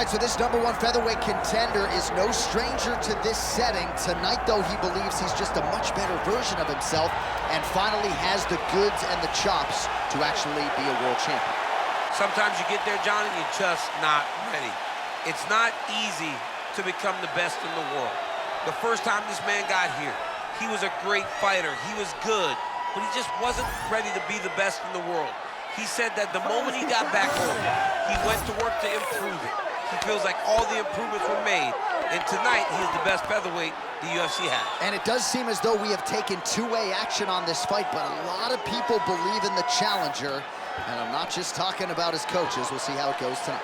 right, so this #1 featherweight contender is no stranger to this setting. Tonight, though, he believes he's just a much better version of himself and finally has the goods and the chops to actually be a world champion. Sometimes you get there, John, and you're just not ready. It's not easy to become the best in the world. The first time this man got here, he was a great fighter. He was good, but he just wasn't ready to be the best in the world. He said that the moment he got back home, he went to work to improve it. He feels like all the improvements were made, and tonight he is the best featherweight the UFC has. And it does seem as though we have taken two-way action on this fight, but a lot of people believe in the challenger, and I'm not just talking about his coaches. We'll see how it goes tonight.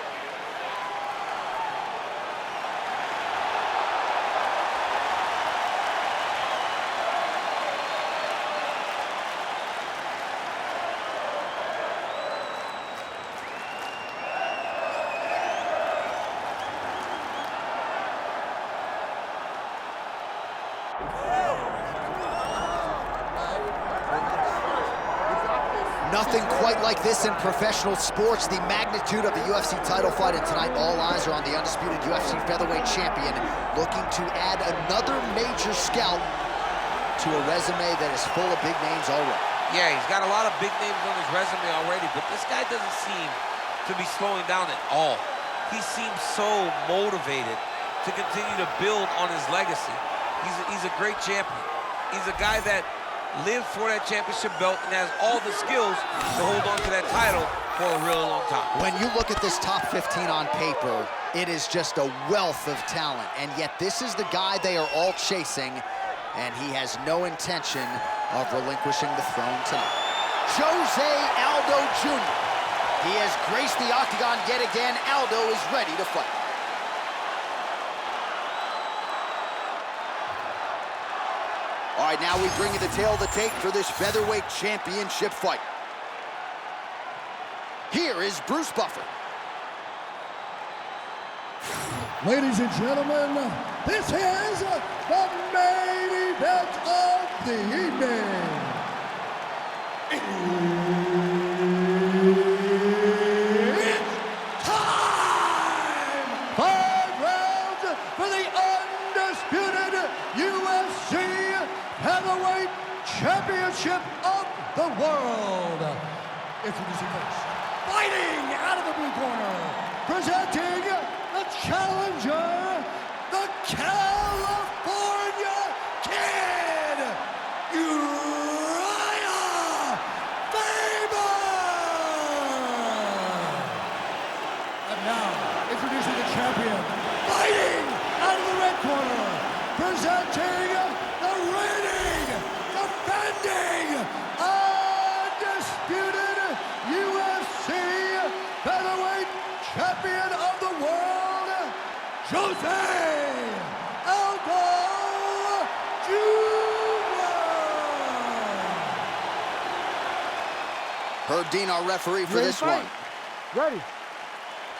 Nothing quite like this in professional sports. The magnitude of the UFC title fight, and tonight all eyes are on the undisputed UFC featherweight champion, looking to add another major scalp to a resume that is full of big names already. Yeah, he's got a lot of big names on his resume already, but this guy doesn't seem to be slowing down at all. He seems so motivated to continue to build on his legacy. He's a great champion. He's a guy that lived for that championship belt and has all the skills to hold on to that title for a really long time. When you look at this top 15 on paper, it is just a wealth of talent, and yet this is the guy they are all chasing, and he has no intention of relinquishing the throne tonight. Jose Aldo Jr. He has graced the octagon yet again. Aldo is ready to fight. All right, now we bring you the tail of the tape for this featherweight championship fight. Here is Bruce Buffer. Ladies and gentlemen, this is the main event of the evening. It's time! 5 rounds for the undisputed UFC Heavyweight Championship of the world. Introducing first, fighting out of the blue corner, presenting the challenger, the California Kid, Urijah Faber. And now, introducing the champion, fighting out of the red corner, presenting the reigning, defending, undisputed UFC featherweight champion of the world, Jose Aldo Jr. Herb Dean, our referee for this one. Ready.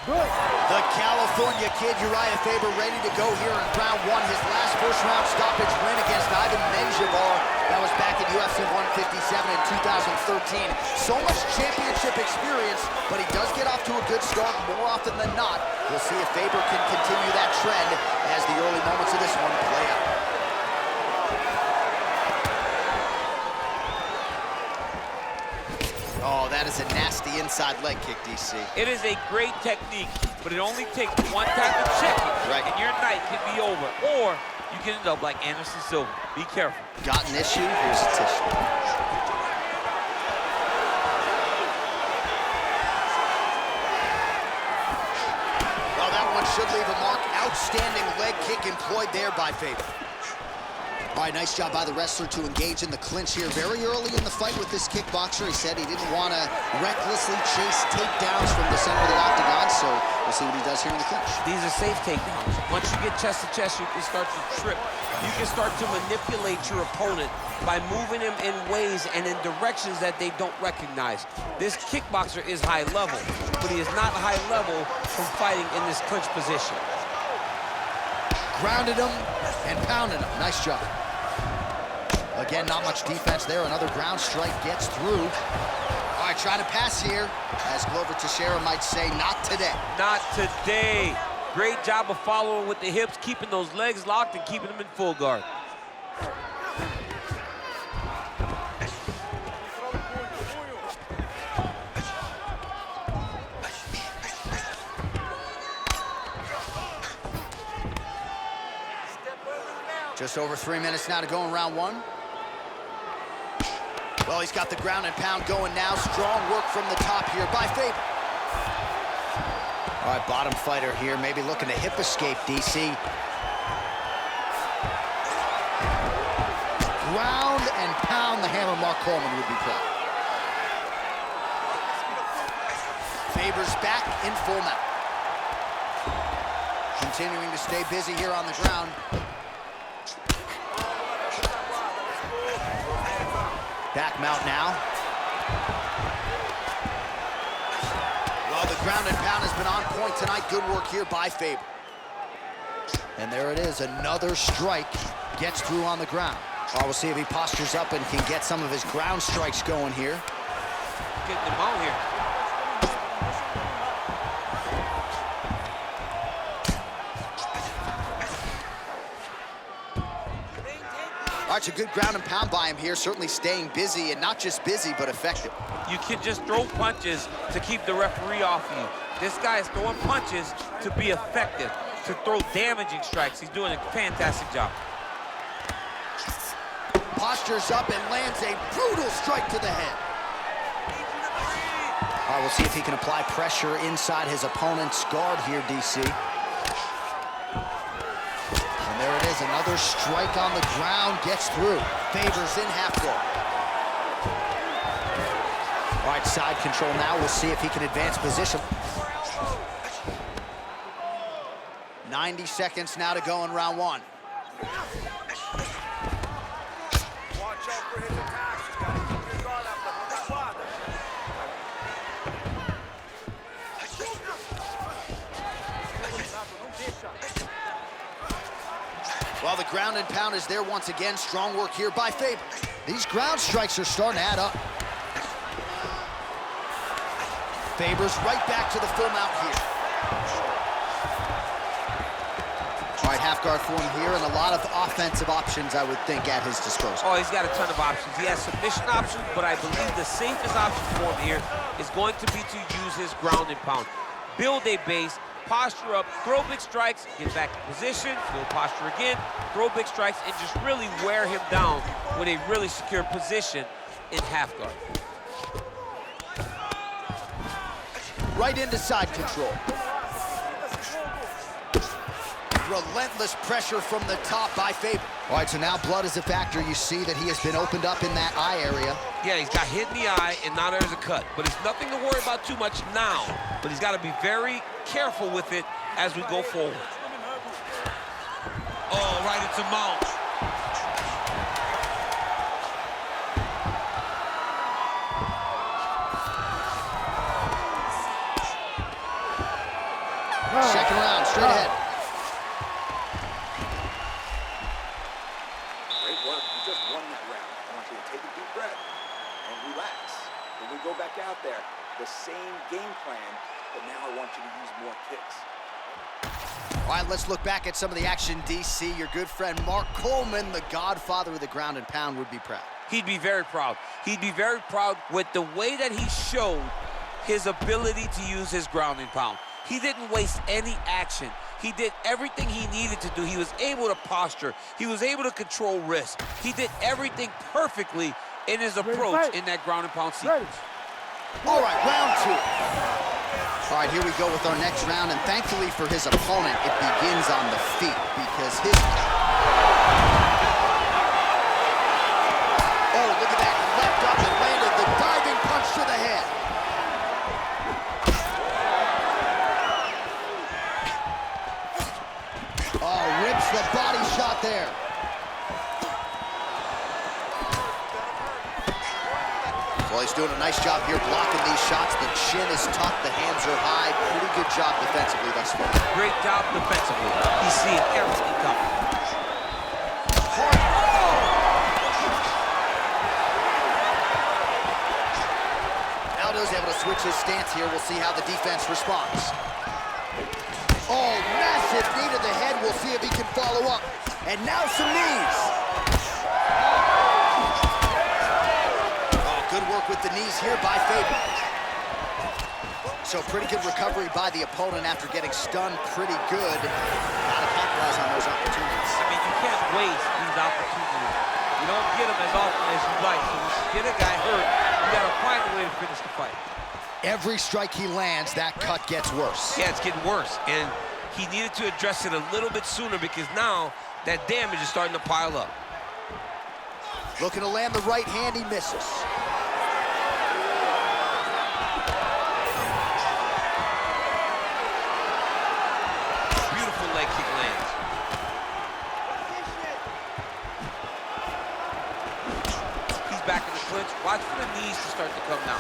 Good. The California Kid, Urijah Faber, ready to go here in round 1. His last first-round stoppage win against Ivan Menjivar. That was back in UFC 157 in 2013. So much championship experience, but he does get off to a good start more often than not. We'll see if Faber can continue that trend as the early moments of this one play out. Oh, that is a nasty inside leg kick, DC. It is a great technique, but it only takes one time to check it, right, and your night can be over. Or you can end up like Anderson Silva. Be careful. Got an issue? Here's a tissue. Well, that one should leave a mark. Outstanding leg kick employed there by Faber. All right, nice job by the wrestler to engage in the clinch here very early in the fight with this kickboxer. He said he didn't want to recklessly chase takedowns from the center of the octagon, so we'll see what he does here in the clinch. These are safe takedowns. Once you get chest to chest, you can start to trip. You can start to manipulate your opponent by moving him in ways and in directions that they don't recognize. This kickboxer is high level, but he is not high level from fighting in this clinch position. Grounded him and pounded him. Nice job. Again, not much defense there. Another ground strike gets through. All right, trying to pass here. As Glover Teixeira might say, not today. Not today. Great job of following with the hips, keeping those legs locked and keeping them in full guard. Just over 3 minutes now to go in round one. Well, he's got the ground and pound going now. Strong work from the top here by Faber. All right, bottom fighter here, maybe looking to hip escape, DC. Ground and pound, the hammer Mark Coleman would be proud. Faber's back in full mount. Continuing to stay busy here on the ground. Back mount now. Well, the ground and pound has been on point tonight. Good work here by Faber. And there it is, another strike gets through on the ground. Oh, we'll see if he postures up and can get some of his ground strikes going here. Getting them out here. All right, so good ground and pound by him here, certainly staying busy, and not just busy, but effective. You can just throw punches to keep the referee off you. This guy is throwing punches to be effective, to throw damaging strikes. He's doing a fantastic job. Postures up and lands a brutal strike to the head. All right, we'll see if he can apply pressure inside his opponent's guard here, DC. There it is, another strike on the ground, gets through. Faber's in half guard. All right, side control now. We'll see if he can advance position. 90 seconds now to go in round one. Watch out for his attacks. You gotta keep your guard up. Well, the ground and pound is there once again. Strong work here by Faber. These ground strikes are starting to add up. Faber's right back to the full mount here. All right, half guard form here, and a lot of offensive options, I would think, at his disposal. Oh, he's got a ton of options. He has submission options, but I believe the safest option for him here is going to be to use his ground and pound. Build a base, posture up, throw big strikes, get back in position, build posture again, throw big strikes, and just really wear him down with a really secure position in half guard. Right into side control. Relentless pressure from the top by Faber. All right, so now blood is a factor. You see that he has been opened up in that eye area. Yeah, he's got hit in the eye, and now there's a cut. But it's nothing to worry about too much now. But he's got to be very careful with it as we go forward. Oh, right into mount. Second round, straight ahead. Great work. You just won that round. I want you to take a deep breath and relax. When we go back out there, the same game plan, but now I want you to use more kicks. All right, let's look back at some of the action, DC. Your good friend Mark Coleman, the godfather of the ground and pound, would be proud. He'd be very proud. He'd be very proud with the way that he showed his ability to use his ground and pound. He didn't waste any action. He did everything he needed to do. He was able to posture. He was able to control risk. He did everything perfectly in his approach in that ground and pound sequence. All right, round two. All right, here we go with our next round, and thankfully for his opponent, it begins on the feet because his... Oh, look at that. He leapt up and landed the diving punch to the head. Oh, rips the body shot there. Well, he's doing a nice job here blocking these shots. The chin is tucked, the hands are high. Pretty good job defensively thus far. Great job defensively. He's seeing everything coming. Hard. Aldo's able to switch his stance here. We'll see how the defense responds. Oh, Aggressive knee to the head. We'll see if he can follow up. And now some knees. Oh, good work with the knees here by Faber. So pretty good recovery by the opponent after getting stunned pretty good. Gotta capitalize on those opportunities. I mean, you can't waste these opportunities. You don't get them as often as you'd like. So when you get a guy hurt, you gotta find a way to finish the fight. Every strike he lands, that cut gets worse. Yeah, it's getting worse. And he needed to address it a little bit sooner because now that damage is starting to pile up. Looking to land the right hand, he misses. Beautiful leg kick lands. He's back in the clinch. Watch for the knees to start to come down.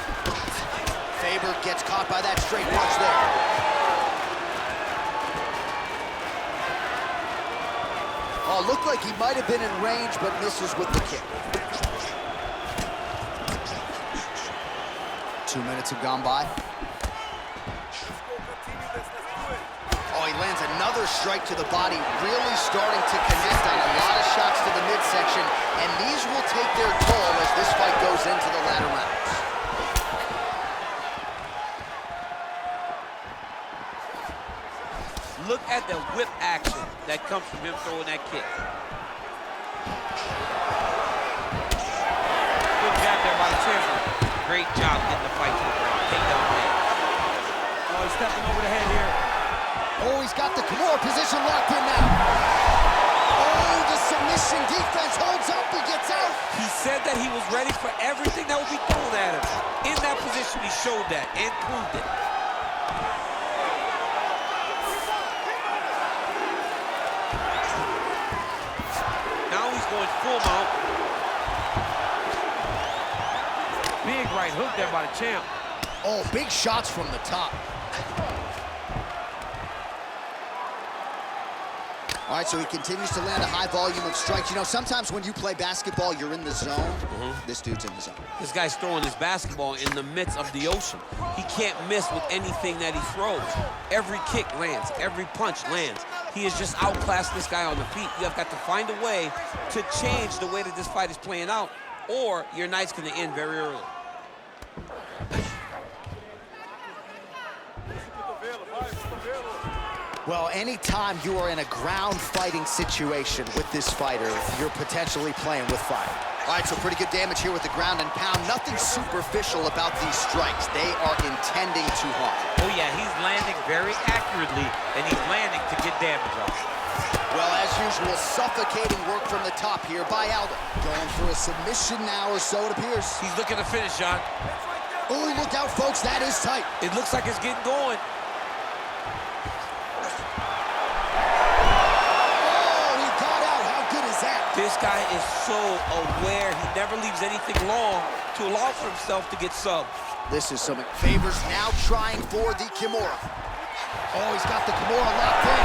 Faber gets caught by that straight punch there. Oh, looked like he might have been in range, but misses with the kick. 2 minutes have gone by. Oh, he lands another strike to the body, really starting to connect on a lot of shots to the midsection, and these will take their toll as this fight goes into the latter rounds. Look at the whip action that comes from him throwing that kick. Good jab there by the champion. Great job getting the fight to the ground. Take down man. Oh, he's stepping over the head here. Oh, he's got the Kimura position locked in now. Oh, the submission defense holds up. He gets out. He said that he was ready for everything that would be thrown at him. In that position, he showed that and proved it. Going full mount. Big right hook there by the champ. Oh, big shots from the top. All right, so he continues to land a high volume of strikes. You know, sometimes when you play basketball, you're in the zone. This dude's in the zone. This guy's throwing his basketball in the midst of the ocean. He can't miss with anything that he throws. Every kick lands, every punch lands. He has just outclassed this guy on the feet. You have got to find a way to change the way that this fight is playing out, or your night's gonna end very early. Well, anytime you are in a ground fighting situation with this fighter, you're potentially playing with fire. All right, so pretty good damage here with the ground and pound. Nothing superficial about these strikes. They are intending to harm. Oh yeah, he's landing very accurately, and he's landing to get damage off. Well, as usual, suffocating work from the top here by Aldo. Going for a submission now, or so it appears. He's looking to finish, John. Oh, look out, folks, that is tight. It looks like it's getting going. This guy is so aware. He never leaves anything long to allow for himself to get subbed. This is something. Faber's now trying for the Kimura. Oh, he's got the Kimura locked in.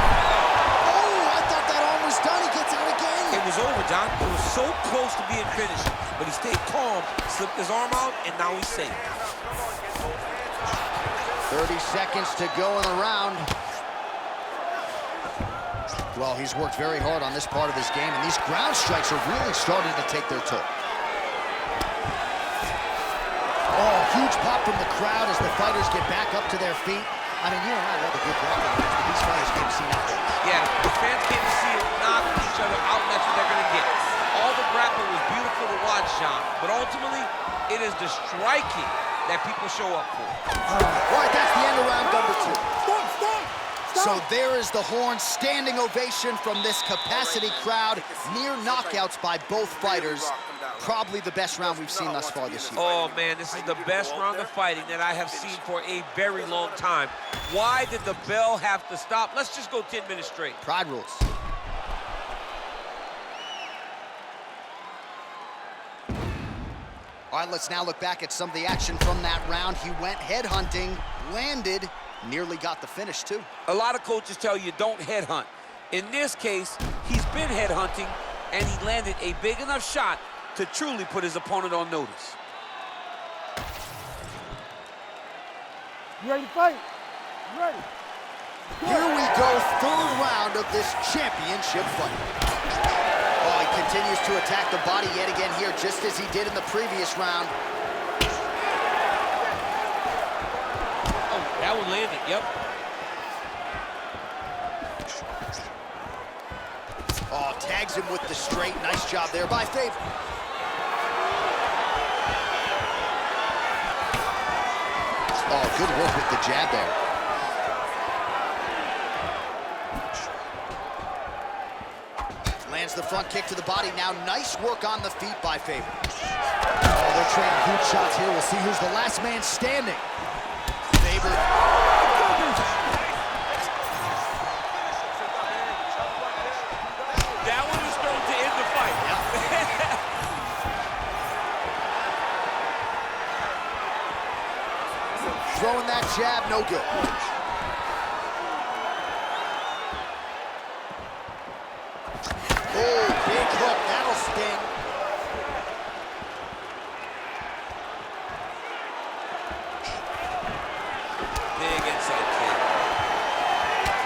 Oh, I thought that arm was done. He gets out again. It was over, John. It was so close to being finished, but he stayed calm, slipped his arm out, and now he's safe. 30 seconds to go in the round. Well, he's worked very hard on this part of his game, and these ground strikes are really starting to take their toll. Oh, huge pop from the crowd as the fighters get back up to their feet. I mean, you and I love a good grappling match, but these fighters came to see nothing. Yeah, the fans came to see it knock each other out, and that's what they're going to get. All the grappling was beautiful to watch, Sean, but ultimately, it is the striking that people show up for. All right, that's the end of round number 2. So there is the horn, standing ovation from this capacity crowd. Near knockouts by both fighters. Probably the best round we've seen thus far this year. Oh, man, this is the best round of fighting that I have seen for a very long time. Why did the bell have to stop? Let's just go 10 minutes straight. Pride rules. All right, let's now look back at some of the action from that round. He went headhunting, landed, nearly got the finish, too. A lot of coaches tell you don't headhunt. In this case, he's been headhunting, and he landed a big enough shot to truly put his opponent on notice. You ready to fight? You ready? Here we go, third round of this championship fight. Oh, he continues to attack the body yet again here, just as he did in the previous round. Oh, that one landed, yep. Oh, tags him with the straight. Nice job there by Faber. Oh, good work with the jab there. Lands the front kick to the body now. Nice work on the feet by Faber. Oh, they're trading huge shots here. We'll see who's the last man standing. Faber. That one was thrown to end the fight. Throwing that jab, no good. Oh, big hook, that'll sting. Big inside kick.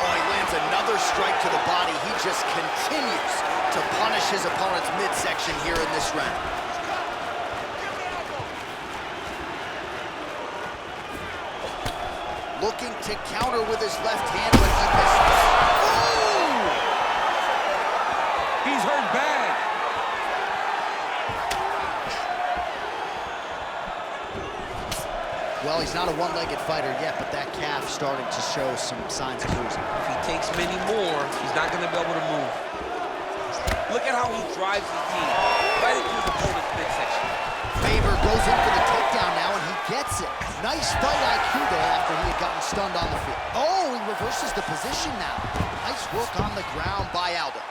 Oh, he lands another strike to the body. He just continues to punish his opponent's midsection here in this round. Looking to counter with his left hand, but he missed. Oh! He's hurt bad. Well, he's not a one-legged fighter yet, but that calf starting to show some signs of bruising. If he takes many more, he's not going to be able to move. Look at how he drives his knee right into his opponent's midsection. Faber goes in for the takedown now, and he gets it. Nice fight IQ there after he had gotten stunned on the field. Oh, he reverses the position now. Nice work on the ground by Aldo.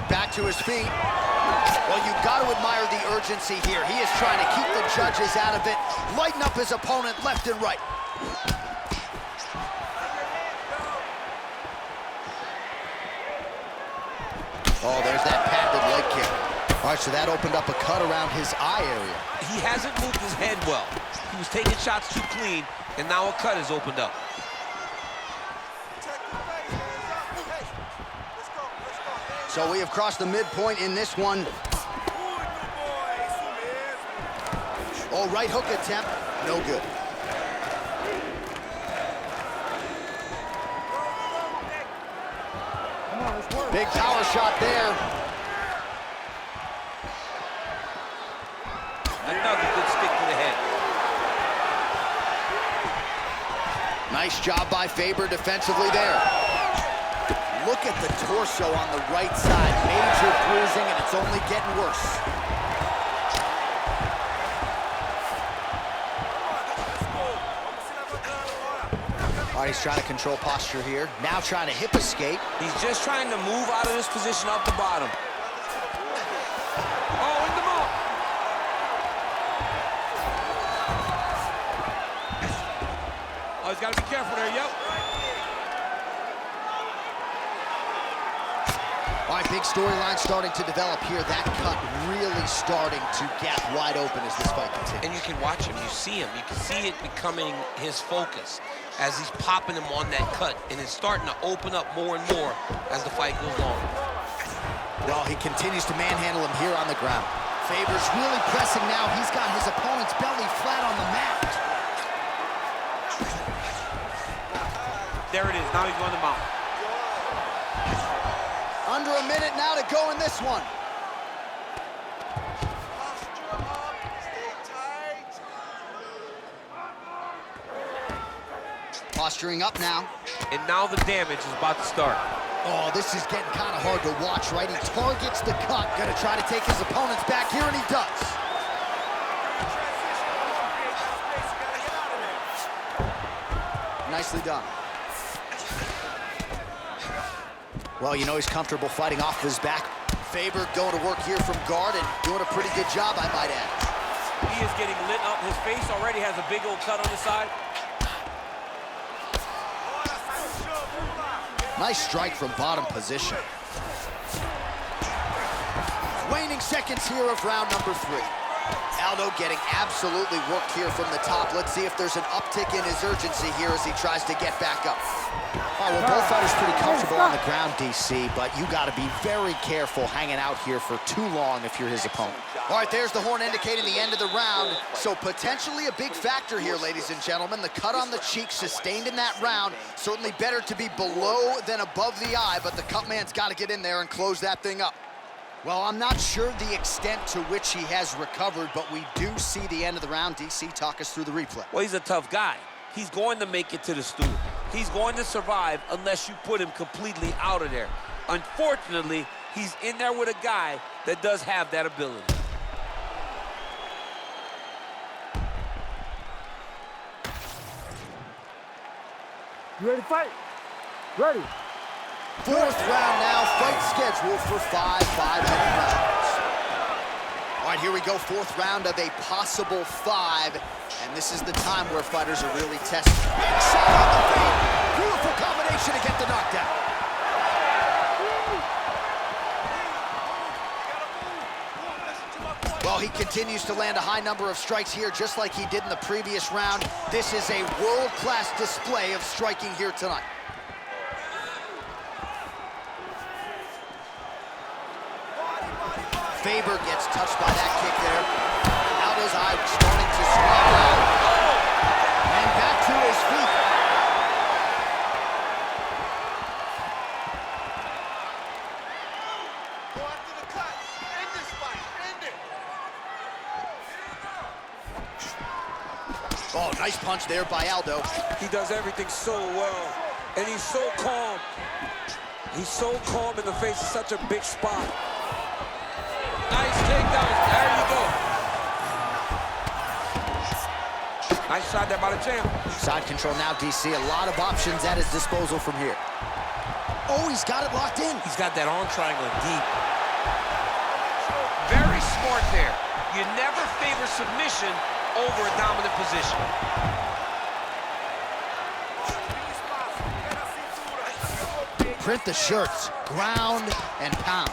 Back to his feet. Well, you've got to admire the urgency here. He is trying to keep the judges out of it, lighten up his opponent left and right. Oh, there's that patented leg kick. All right, so that opened up a cut around his eye area. He hasn't moved his head well. He was taking shots too clean, and now a cut has opened up. So we have crossed the midpoint in this one. Oh, right hook attempt, no good. Big power shot there. Another good stick to the head. Nice job by Faber defensively there. Look at the torso on the right side. Major bruising, and it's only getting worse. All right, he's trying to control posture here. Now trying to hip escape. He's just trying to move out of this position up the bottom. Oh, in the mouth. Oh, he's got to be careful there, yep. All right, big storyline starting to develop here. That cut really starting to gap wide open as this fight continues. And you can watch him, you see him. You can see it becoming his focus as he's popping him on that cut, and it's starting to open up more and more as the fight goes on. Well, he continues to manhandle him here on the ground. Faber's really pressing now. He's got his opponent's belly flat on the mat. There it is, now he's going to mount. Under a minute now to go in this one. Posturing up now. And now the damage is about to start. Oh, this is getting kind of hard to watch, right? He targets the cut, gonna try to take his opponents back here, and he does. Nicely done. Well, you know he's comfortable fighting off his back. Faber going to work here from guard and doing a pretty good job, I might add. He is getting lit up. His face already has a big old cut on the side. Nice strike from bottom position. Waning seconds here of round number 3. Aldo getting absolutely worked here from the top. Let's see if there's an uptick in his urgency here as he tries to get back up. All right, well, both fighters pretty comfortable on the ground, DC, but you got to be very careful hanging out here for too long if you're his opponent. All right, there's the horn indicating the end of the round, so potentially a big factor here, ladies and gentlemen. The cut on the cheek sustained in that round. Certainly better to be below than above the eye, but the cut man's got to get in there and close that thing up. Well, I'm not sure the extent to which he has recovered, but we do see the end of the round. DC, talk us through the replay. Well, he's a tough guy. He's going to make it to the stool. He's going to survive unless you put him completely out of there. Unfortunately, he's in there with a guy that does have that ability. You ready to fight? Ready. Fourth round now, fight scheduled for 5 5-minute rounds. All right, here we go, fourth round of a possible 5, and this is the time where fighters are really tested. Big shot on the feet. Beautiful combination to get the knockdown. Well, he continues to land a high number of strikes here, just like he did in the previous round. This is a world-class display of striking here tonight. Faber gets touched by that kick there. Aldo's eye starting to swell out. And back to his feet. Go after the cut. End this fight. End it. Oh, nice punch there by Aldo. He does everything so well, and he's so calm. He's so calm in the face of such a big spot. Nice takedown. There you go. Nice shot there by the champ. Side control now, DC. A lot of options at his disposal from here. Oh, he's got it locked in. He's got that arm triangle deep. Very smart there. You never favor submission over a dominant position. Print the shirts, ground and pound.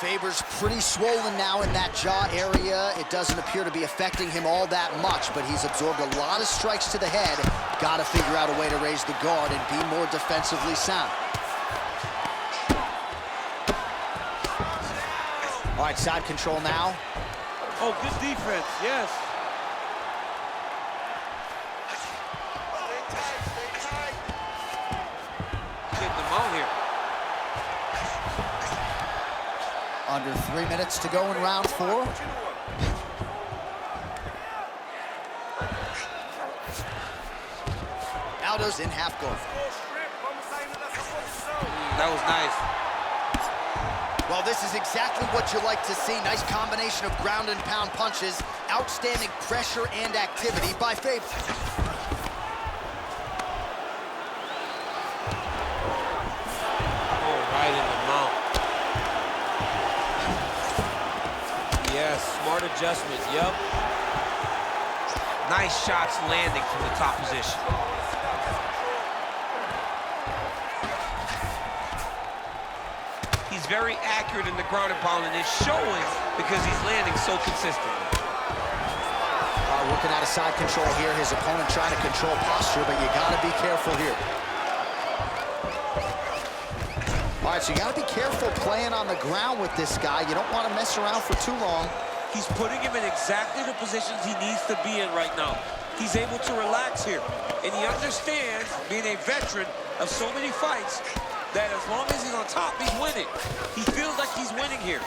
Faber's pretty swollen now in that jaw area. It doesn't appear to be affecting him all that much, but he's absorbed a lot of strikes to the head. Got to figure out a way to raise the guard and be more defensively sound. All right, side control now. Oh, good defense, yes. Getting them out here. Under 3 minutes to go in round 4. Aldo's in half guard. That was nice. Well, this is exactly what you like to see. Nice combination of ground and pound punches. Outstanding pressure and activity by Faber. Oh, right in the mouth. Yes, smart adjustment, yep. Nice shots landing from the top position. He's very accurate in the ground and pound, and it's showing because he's landing so consistently. Working out of side control here. His opponent trying to control posture, but you gotta be careful here. All right, so you gotta be careful playing on the ground with this guy. You don't want to mess around for too long. He's putting him in exactly the positions he needs to be in right now. He's able to relax here, and he understands, being a veteran of so many fights, that as long as he's on top, he's winning. He feels like he's winning here.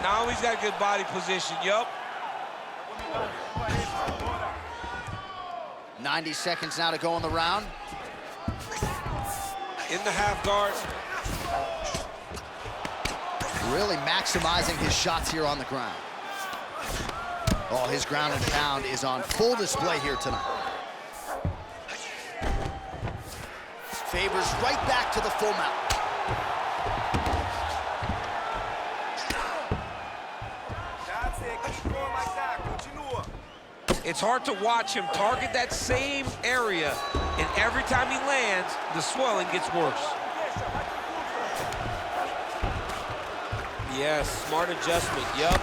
Now he's got good body position, yup. 90 seconds now to go in the round. In the half guard. Really maximizing his shots here on the ground. Oh, his ground and pound is on full display here tonight. Faber's right back to the full mount. It's hard to watch him target that same area, and every time he lands, the swelling gets worse. Yes, smart adjustment, yep.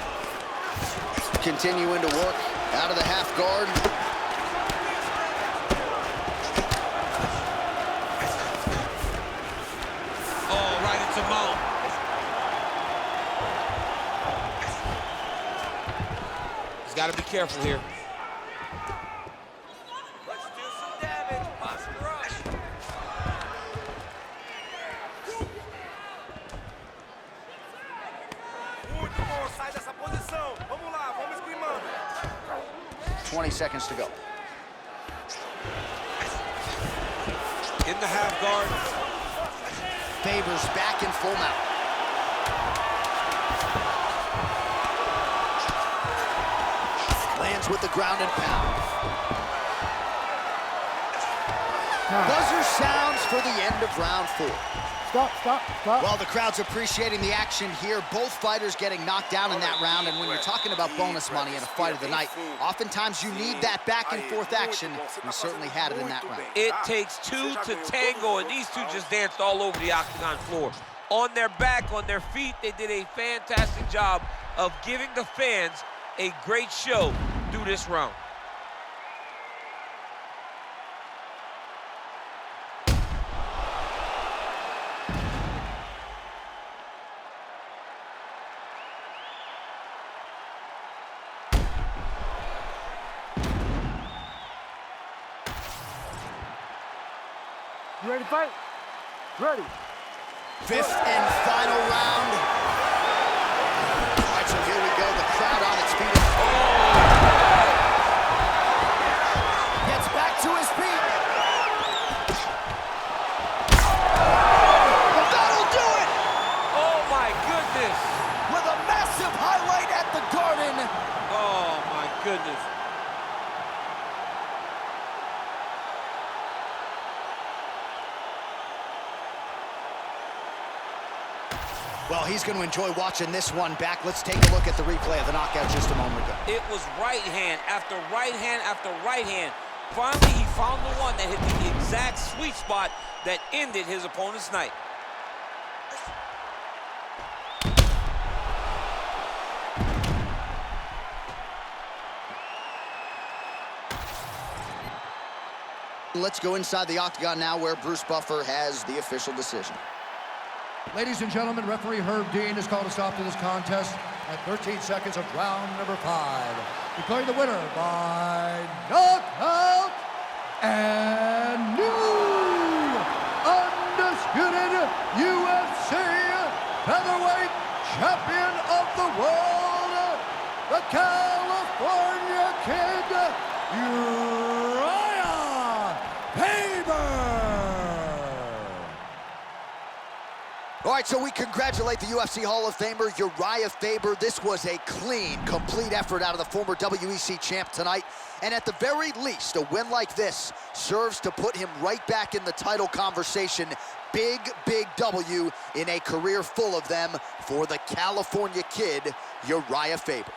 Continuing to work out of the half guard. Oh, right into mount. He's got to be careful here. Let's do some damage. Oscar up. Muito bom, sai dessa posição. Vamos lá, vamos esgrimando. 20 seconds to go. In the half guard. Faber's back in full mount. Lands with the ground and pound. Buzzer sounds for the end of round 4. Stop, stop, stop. Well, the crowd's appreciating the action here. Both fighters getting knocked down in that round, and when you're talking about bonus money in a fight of the night, oftentimes you need that back and forth action. We certainly had it in that round. It takes two to tango, and these two just danced all over the octagon floor. On their back, on their feet, they did a fantastic job of giving the fans a great show through this round. You ready to fight? Ready. 5th and final round. All right, so here we go. The crowd on its feet. Gets back to his feet. Well, that'll do it! Oh, my goodness. With a massive highlight at the Garden. Oh, my goodness. Well, he's going to enjoy watching this one back. Let's take a look at the replay of the knockout just a moment ago. It was right hand after right hand after right hand. Finally, he found the one that hit the exact sweet spot that ended his opponent's night. Let's go inside the octagon now, where Bruce Buffer has the official decision. Ladies and gentlemen, referee Herb Dean has called a stop to this contest at 13 seconds of round number 5. Declaring the winner by knockout and new undisputed UFC featherweight champion of the world, the California Kid, Urijah Faber. All right, so we congratulate the UFC Hall of Famer, Urijah Faber. This was a clean, complete effort out of the former WEC champ tonight. And at the very least, a win like this serves to put him right back in the title conversation. Big, big W in a career full of them for the California Kid, Urijah Faber.